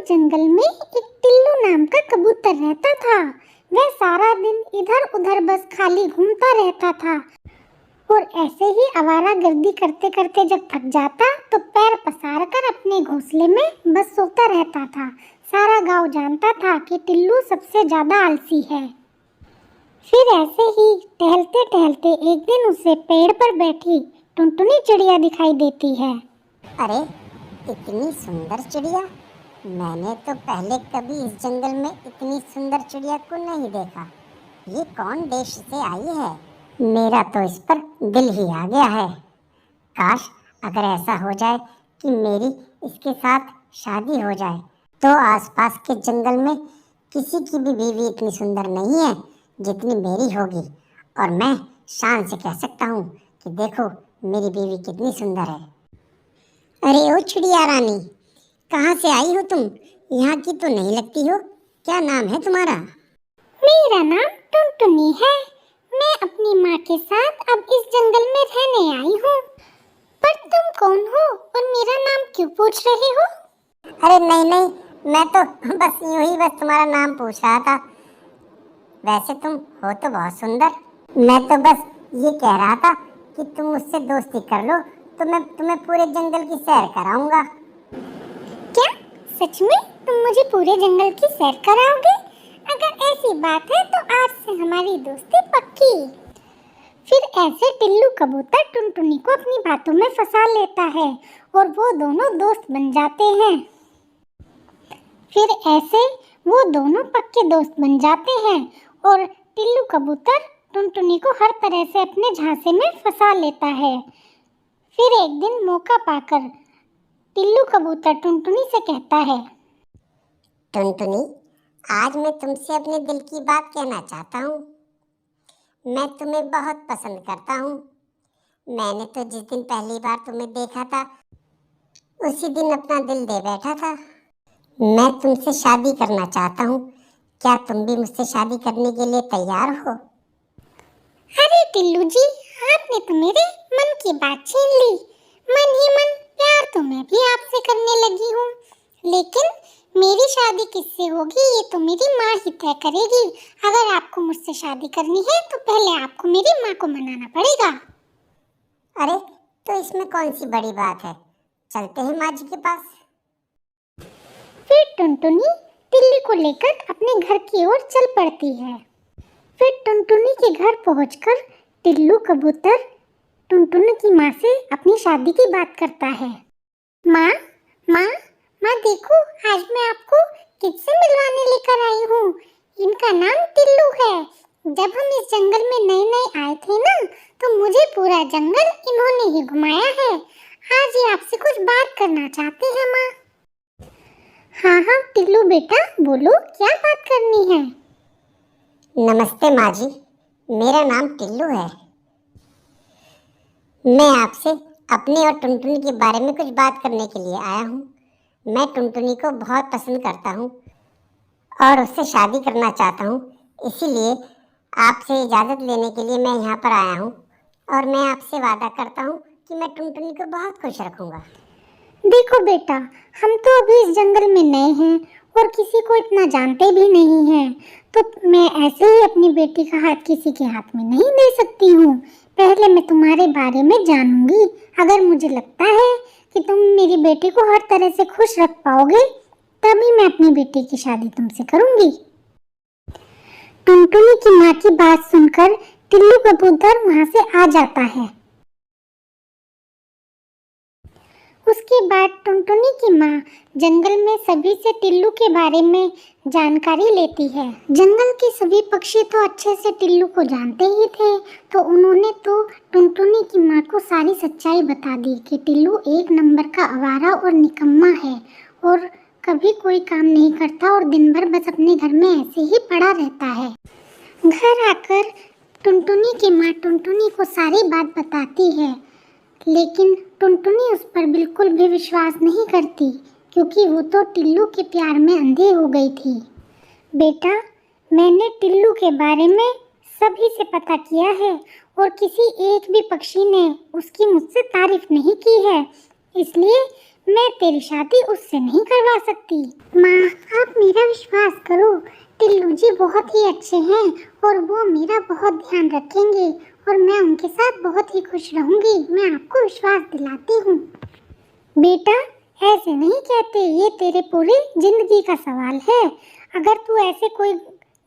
जंगल में एक टिल्लू नाम का कबूतर रहता था। वह सारा दिन इधर उधर बस खाली घूमता रहता था और ऐसे ही आवारागर्दी करते करते जब थक जाता तो पैर पसार कर अपने घोंसले में बस सोता रहता था। सारा गांव जानता था कि टिल्लू सबसे ज्यादा आलसी है। फिर ऐसे ही टहलते टहलते एक दिन उसे पेड़ पर बैठी टुनटुनी चिड़िया दिखाई देती है। अरे इतनी सुंदर चिड़िया, मैंने तो पहले कभी इस जंगल में इतनी सुंदर चिड़िया को नहीं देखा। ये कौन देश से आई है? मेरा तो इस पर दिल ही आ गया है। काश अगर ऐसा हो जाए कि मेरी इसके साथ शादी हो जाए तो आसपास के जंगल में किसी की भी बीवी इतनी सुंदर नहीं है जितनी मेरी होगी, और मैं शान से कह सकता हूँ कि देखो मेरी बीवी कितनी सुंदर है। अरे ओ चिड़िया रानी, कहाँ से आई हो तुम? यहाँ की तो नहीं लगती हो। क्या नाम है तुम्हारा? मेरा नाम टुनटुनी है। मैं अपनी माँ के साथ अब इस जंगल में रहने आई हूँ। पर तुम कौन हो और मेरा नाम क्यों पूछ रहे हो? अरे नहीं नहीं, मैं तो बस यूं ही बस तुम्हारा नाम पूछ रहा था। वैसे तुम हो तो बहुत सुंदर। मैं तो बस ये कह रहा था कि तुम मुझसे दोस्ती कर लो तो मैं तुम्हें पूरे जंगल की सैर कराऊंगा। क्या सच में तुम मुझे पूरे जंगल की सैर कराओगे? अगर ऐसी बात है तो आज से हमारी दोस्ती पक्की। फिर ऐसे टिल्लू कबूतर टुनटुनी को अपनी बातों में फंसा लेता है और वो दोनों दोस्त बन जाते हैं। फिर ऐसे वो दोनों पक्के दोस्त बन जाते हैं और टिल्लू कबूतर टुनटुनी को हर तरह से अपने झांसे में फंसा लेता है। फिर एक दिन मौका पाकर टिल्लू कबूतर टुनटुनी से कहता है, टुनटुनी, आज मैं तुमसे अपने दिल की बात कहना चाहता हूँ। मैं तुम्हें बहुत पसंद करता हूँ। मैंने तो जिस दिन पहली बार तुम्हें देखा था उसी दिन अपना दिल दे बैठा था। मैं तुमसे शादी करना चाहता हूँ। क्या तुम भी मुझसे शादी करने के लिए तैयार हो? अरे टिल्लू जी, आपने तो मेरे मन की बात छीन ली। मन ही मन प्यार तो मैं भी आपसे करने लगी हूँ, लेकिन मेरी शादी किससे होगी ये तो मेरी माँ ही तय करेगी। अगर आपको मुझसे शादी करनी है तो पहले आपको मेरी माँ को मनाना पड़ेगा। अरे तो इसमें कौन सी बड़ी बात है, चलते हैं माँ जी के पास। फिर टुनटुनी टिल्ली को लेकर अपने घर की ओर चल पड़ती है। फिर टुनटुनी के घर पहुंचकर टिल्लू कबूतर टुनटुनी की माँ से अपनी शादी की बात करता है। माँ माँ माँ देखो, आज मैं आपको किससे मिलवाने लेकर आई हूँ। इनका नाम टिल्लू है। जब हम इस जंगल में नए नए आए थे ना, तो मुझे पूरा जंगल इन्होंने ही घुमाया है। आज ये आपसे कुछ बात करना चाहते हैं माँ। हाँ हाँ टिल्लू बेटा, बोलो क्या बात करनी है। नमस्ते माँ जी, मेरा नाम टिल्लू है। मैं आपसे अपने और टुनटुनी के बारे में कुछ बात करने के लिए आया हूँ। मैं टुनटुनी को बहुत पसंद करता हूँ और उससे शादी करना चाहता हूँ। इसीलिए आपसे इजाज़त लेने के लिए मैं यहाँ पर आया हूँ और मैं आपसे वादा करता हूँ कि मैं टुनटुनी को बहुत खुश रखूँगा। देखो बेटा, हम तो अभी इस जंगल में नए हैं और किसी को इतना जानते भी नहीं हैं, तो मैं ऐसे ही अपनी बेटी का हाथ किसी के हाथ में नहीं दे सकती हूँ। पहले मैं तुम्हारे बारे में जानूंगी। अगर मुझे लगता है कि तुम मेरी बेटी को हर तरह से खुश रख पाओगे, तभी मैं अपनी बेटी की शादी तुमसे करूंगी। टुनटुनी की माँ की बात सुनकर टिल्लू कबूतर वहाँ से आ जाता है। उसके बाद टुनटुनी की माँ जंगल में सभी से टिल्लू के बारे में जानकारी लेती है। जंगल के सभी पक्षी तो अच्छे से टिल्लू को जानते ही थे, तो उन्होंने तो टुनटुनी की माँ को सारी सच्चाई बता दी कि टिल्लू एक नंबर का आवारा और निकम्मा है और कभी कोई काम नहीं करता और दिन भर बस अपने घर में ऐसे ही पड़ा रहता है। घर आकर टुनटुनी की माँ टुनटुनी को सारी बात बताती है, लेकिन टुनटुनी उस पर बिल्कुल भी विश्वास नहीं करती, क्योंकि वो तो टिल्लू के प्यार में अंधी हो गई थी। बेटा, मैंने टिल्लू के बारे में सभी से पता किया है और किसी एक भी पक्षी ने उसकी मुझसे तारीफ नहीं की है, इसलिए मैं तेरी शादी उससे नहीं करवा सकती। माँ, आप मेरा विश्वास करो, टिल्लू जी बहुत ही अच्छे हैं और वो मेरा बहुत ध्यान रखेंगे और मैं उनके साथ बहुत ही खुश रहूंगी। मैं आपको विश्वास दिलाती हूँ। बेटा, ऐसे नहीं कहते, ये तेरे पूरी जिंदगी का सवाल है। अगर तू ऐसे कोई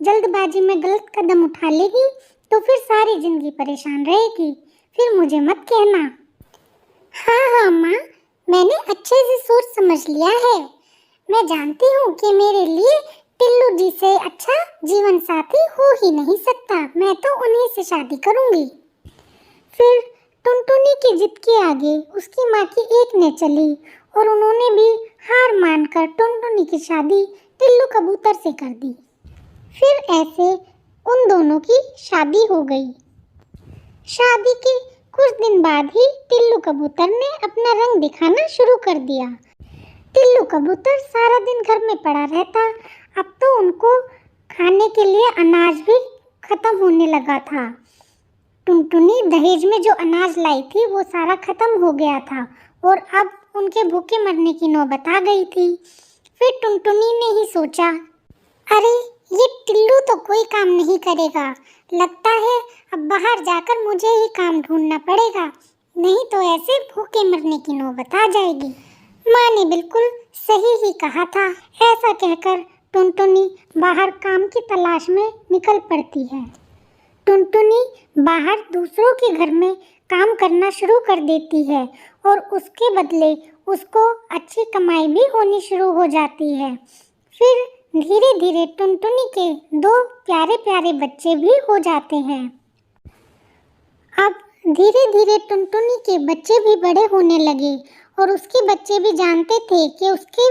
जल्दबाजी में गलत कदम उठा लेगी तो फिर सारी जिंदगी परेशान रहेगी। फिर मुझे मत कहना। हाँ हाँ माँ, मैंने अच्छे से सोच समझ लिया है। मैं जानती हूँ कि मेरे लिए टिल्लू जी से अच्छा जीवन साथी हो ही नहीं सकता। मैं तो उन्हीं से शादी करूंगी। फिर टुनटुनी की जिद के आगे उसकी माँ की एक ने चली और उन्होंने भी हार मानकर टुनटुनी की शादी टिल्लू कबूतर से कर दी। फिर ऐसे उन दोनों की शादी हो गई। शादी के कुछ दिन बाद ही टिल्लू कबूतर ने अपना रंग दिखाना शुरू कर दिया। टिल्लू कबूतर सारा दिन घर में पड़ा रहता। अब तो उनको खाने के लिए अनाज भी खत्म होने लगा था। टुनटुनी दहेज में जो अनाज लाई थी वो सारा खत्म हो गया था और अब उनके भूखे मरने की नौबत आ गई थी। फिर टुनटुनी ने ही सोचा, अरे ये टिल्लू तो कोई काम नहीं करेगा। लगता है अब बाहर जाकर मुझे ही काम ढूंढना पड़ेगा, नहीं तो ऐसे भूखे मरने की नौबत आ जाएगी। माँ ने बिल्कुल सही ही कहा था। ऐसा कहकर टुनटुनी बाहर काम की तलाश में निकल पड़ती है। टुनटुनी बाहर दूसरों के घर में काम करना शुरू कर देती है और उसके बदले उसको अच्छी कमाई भी होनी शुरू हो जाती है। फिर धीरे धीरे टुनटुनी के 2 प्यारे प्यारे बच्चे भी हो जाते हैं। अब धीरे धीरे टुनटुनी के बच्चे भी बड़े होने लगे और उसके बच्चे भी जानते थे कि उसके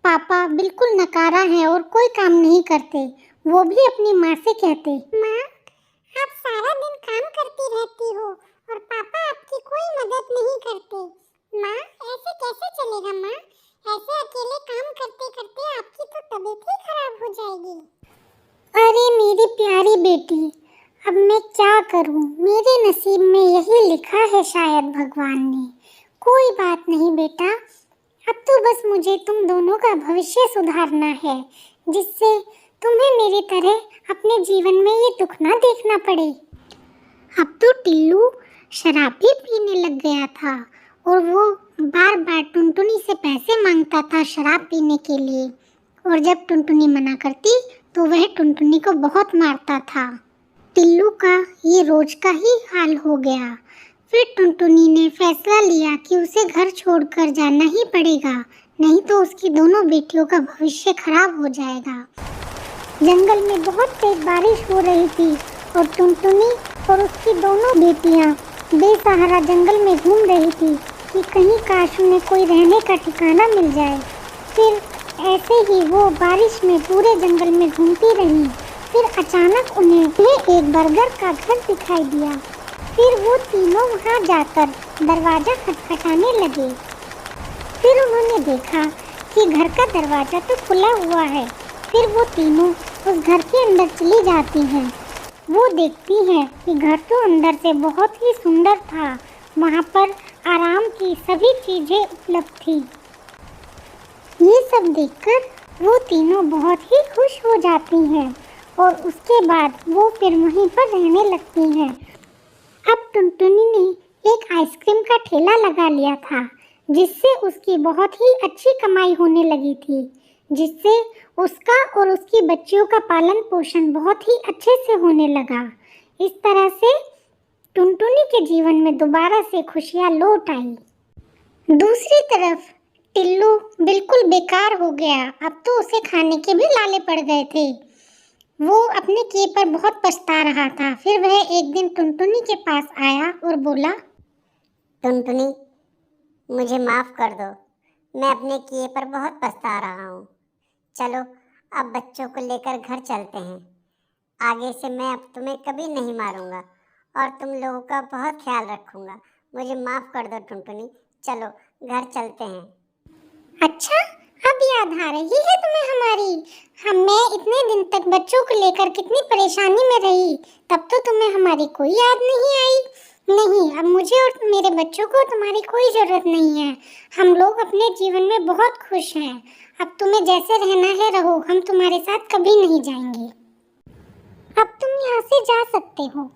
पापा बिल्कुल नकारा हैं और कोई काम नहीं करते। वो भी अपनी माँ से कहते, माँ, आप सारा दिन काम करती रहती हो और पापा आपकी कोई मदद नहीं करते। माँ, ऐसे कैसे चलेगा माँ? ऐसे अकेले काम करते करते आपकी तो तबीयत ही खराब हो जाएगी। अरे मेरी प्यारी बेटी, अब मैं क्या करूं? मेरे नसीब में यही लिखा है शायद भगवान ने। कोई बात नहीं बेटा, अब तो बस मुझे तुम दोनों का भविष्य सुधारना है, जिससे तुम्हें मेरी तरह अपने जीवन में ये दुख ना देखना पड़े। अब तो टिल्लू शराब भी पीने लग गया था और वो बार बार टुनटुनी से पैसे मांगता था शराब पीने के लिए, और जब टुनटुनी मना करती तो वह टुनटुनी को बहुत मारता था। टिल्लू का ये रोज का ही हाल हो गया। फिर टुनटुनी ने फैसला लिया कि उसे घर छोड़कर जाना ही पड़ेगा, नहीं तो उसकी दोनों बेटियों का भविष्य खराब हो जाएगा। जंगल में बहुत तेज बारिश हो रही थी और टुनटुनी और उसकी दोनों बेटियां बेसहारा जंगल में घूम रही थी कि कहीं काश उन्हें कोई रहने का ठिकाना मिल जाए। फिर ऐसे ही वो बारिश में पूरे जंगल में घूमती रही। फिर अचानक उन्हें एक बर्गर का घर दिखाई दिया। फिर वो तीनों वहां जाकर दरवाजा खटखटाने लगे। फिर उन्होंने देखा कि घर का दरवाजा तो खुला हुआ है। फिर वो तीनों उस घर के अंदर चली जाती हैं। वो देखती हैं कि घर तो अंदर से बहुत ही सुंदर था। वहाँ पर आराम की सभी चीजें उपलब्ध थी। ये सब देखकर वो तीनों बहुत ही खुश हो जाती हैं और उसके बाद वो फिर वहीं पर रहने लगती हैं। अब टुनटुनी ने एक आइसक्रीम का ठेला लगा लिया था, जिससे उसकी बहुत ही अच्छी कमाई होने लगी थी, जिससे उसका और उसकी बच्चियों का पालन पोषण बहुत ही अच्छे से होने लगा। इस तरह से टुनटुनी के जीवन में दोबारा से खुशियाँ लौट आई। दूसरी तरफ टिल्लू बिल्कुल बेकार हो गया। अब तो उसे खाने के भी लाले पड़ गए थे। वो अपने किए पर बहुत पछता रहा था। फिर वह एक दिन टुनटुनी के पास आया और बोला, टुनटुनी, मुझे माफ़ कर दो, मैं अपने किए पर बहुत पछता रहा हूँ। चलो अब बच्चों को लेकर घर चलते हैं। आगे से मैं अब तुम्हें कभी नहीं मारूंगा और तुम लोगों का बहुत ख्याल रखूंगा। मुझे माफ़ कर दो टुनटुनी, चलो घर चलते हैं। अच्छा, अब याद आ रही है तुम्हें हमारी? मैं इतने दिन तक बच्चों को लेकर कितनी परेशानी में रही, तब तो तुम्हें हमारी कोई याद नहीं आई। नहीं, अब मुझे और मेरे बच्चों को तुम्हारी कोई ज़रूरत नहीं है। हम लोग अपने जीवन में बहुत खुश हैं। अब तुम्हें जैसे रहना है रहो, हम तुम्हारे साथ कभी नहीं जाएंगे। अब तुम यहाँ से जा सकते हो।